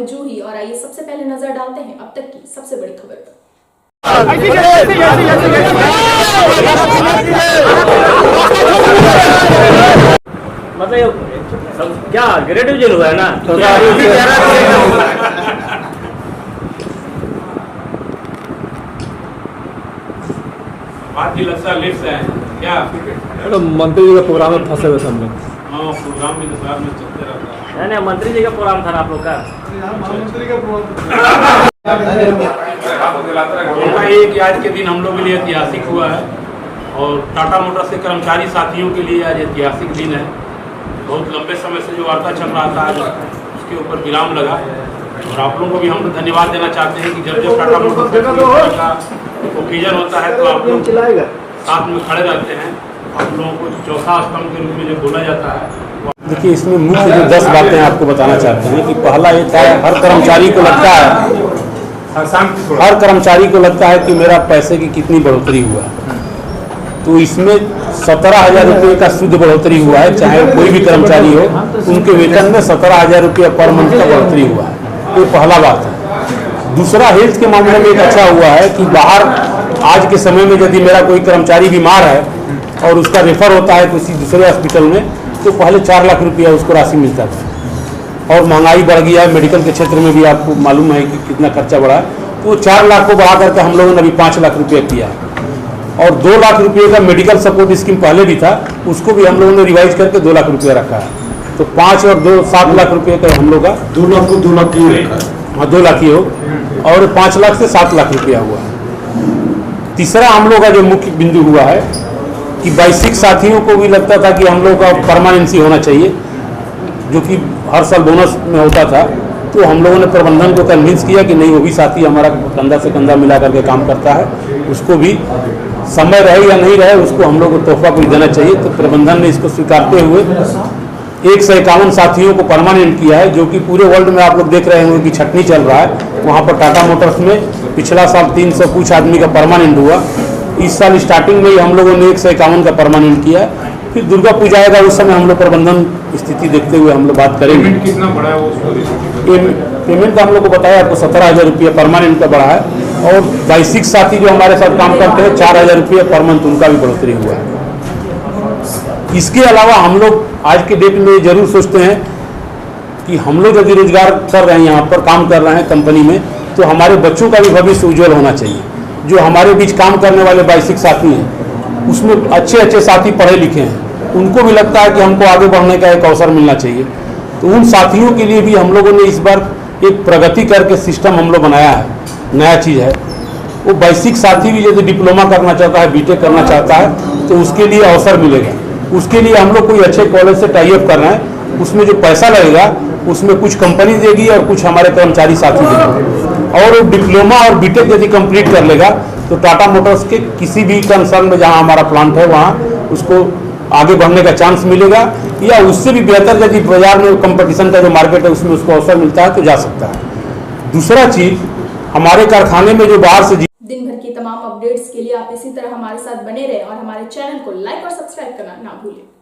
मैं जूही और आइए सबसे पहले नजर डालते हैं अब तक की सबसे बड़ी खबर पर। मतलब क्या ग्रेड डिवीजन हुआ है ना, बात लगता लिफ्ट है क्या? तो मंत्री जी का प्रोग्राम में फंसे हुए सब लोग। हाँ, प्रोग्राम भी तो में चलते रहता है। नहीं मंत्री जी का प्रोग्राम था आप लोग का। मंत्री का प्रोग्राम एक आज के दिन हम लोग के लिए ऐतिहासिक हुआ है और टाटा मोटर्स के कर्मचारी साथियों के लिए आज ऐतिहासिक दिन है। बहुत लंबे समय से जो वार्ता चल रहा था आज उसके ऊपर विराम लगा और आप लोगों को भी हम धन्यवाद देना चाहते हैं कि जब टाटा मोटर्स का ओकेजन होता है तो आप लोग साथ में खड़े रहते हैं। आप लोगों को चौथा स्तंभ के रूप में जो बोला जाता है। देखिए, इसमें मुख्य जो 10 बातें आपको बताना चाहते हैं कि पहला ये था, हर कर्मचारी को लगता है कि मेरा पैसे की कितनी बढ़ोतरी हुआ है। तो इसमें 17,000 रुपये का शुद्ध बढ़ोतरी हुआ है, चाहे कोई भी कर्मचारी हो उनके वेतन में 17,000 रुपये पर मंथ का बढ़ोतरी हुआ है। ये पहला बात है। दूसरा, हेल्थ के मामले में एक अच्छा हुआ है कि बाहर आज के समय में यदि मेरा कोई कर्मचारी बीमार है और उसका रेफर होता है किसी दूसरे हॉस्पिटल में, तो पहले 4 लाख रुपया उसको राशि मिलता था और महंगाई बढ़ गया है। मेडिकल के क्षेत्र में भी आपको मालूम है कि कितना खर्चा बढ़ा है। तो 4 लाख को बढ़ा करके हम लोगों ने अभी 5 लाख रुपया किया और 2 लाख रुपये का मेडिकल सपोर्ट स्कीम पहले भी था, उसको भी हम लोगों ने रिवाइज करके 2 लाख रुपया रखा है। तो 5 और 2 7 लाख रुपये का हम लोग का 2 लाख को 2 लाख ही रखा है। हाँ, 2 लाख ही हो और 5 लाख से 7 लाख रुपया हुआ है। तीसरा हम लोग का जो मुख्य बिंदु हुआ है कि बेसिक साथियों को भी लगता था कि हम लोग का परमानेंसी होना चाहिए, जो कि हर साल बोनस में होता था। तो हम लोगों ने प्रबंधन को कन्विंस किया कि नहीं, वो भी साथी हमारा कंधा से कंधा मिला करके काम करता है, उसको भी समय रहे या नहीं रहे उसको हम लोग को तोहफा कुछ देना चाहिए। तो प्रबंधन ने इसको स्वीकारते हुए 151 साथियों को परमानेंट किया है, जो कि पूरे वर्ल्ड में आप लोग देख रहे होंगे कि छटनी चल रहा है। वहाँ पर टाटा मोटर्स में पिछला साल 300 कुछ आदमी का परमानेंट हुआ। इस साल स्टार्टिंग में ही हम लोगों ने 151 का परमानेंट किया। फिर दुर्गा पूजा आएगा, उस समय हम लोग प्रबंधन स्थिति देखते हुए हम लोग बात करेंगे। कितना बड़ा है वो? पेमेंट का हम लोग को बताया आपको 17,000 रुपया परमानेंट का बढ़ा है और बेसिक साथी जो हमारे साथ काम करते हैं 4,000 रुपया पर मंथ उनका भी बढ़ोतरी हुआ है। इसके अलावा हम लोग आज के डेट में जरूर सोचते हैं कि हम लोग यदि रोजगार कर रहे हैं, यहाँ पर काम कर रहे हैं कंपनी में, तो हमारे बच्चों का भी भविष्य उज्जवल होना चाहिए। जो हमारे बीच काम करने वाले बेसिक साथी हैं उसमें अच्छे साथी पढ़े लिखे हैं, उनको भी लगता है कि हमको आगे बढ़ने का एक अवसर मिलना चाहिए। तो उन साथियों के लिए भी हम लोगों ने इस बार एक प्रगति करके सिस्टम हम लोग बनाया है, नया चीज़ है। वो बेसिक साथी भी यदि डिप्लोमा करना चाहता है, बीटेक करना चाहता है, तो उसके लिए अवसर मिलेगा। उसके लिए हम लोग कोई अच्छे कॉलेज से टाई अप कर रहे हैं, उसमें जो पैसा लगेगा उसमें कुछ कंपनी देगी और कुछ हमारे कर्मचारी साथी देंगे। और वो डिप्लोमा और बीटेक यदि कंप्लीट कर लेगा तो टाटा मोटर्स के किसी भी कंसर्न में जहां हमारा प्लांट है वहां उसको आगे बढ़ने का चांस मिलेगा, या उससे भी बेहतर यदि बाजार में कंपटीशन का जो मार्केट है उसमें उसको अवसर मिलता है तो जा सकता है। दूसरा चीज, हमारे कारखाने में जो बाहर से दिन भर की तमाम अपडेट्स के लिए आप इसी तरह हमारे साथ बने रहें और हमारे चैनल को लाइक और सब्सक्राइब करना ना भूलें।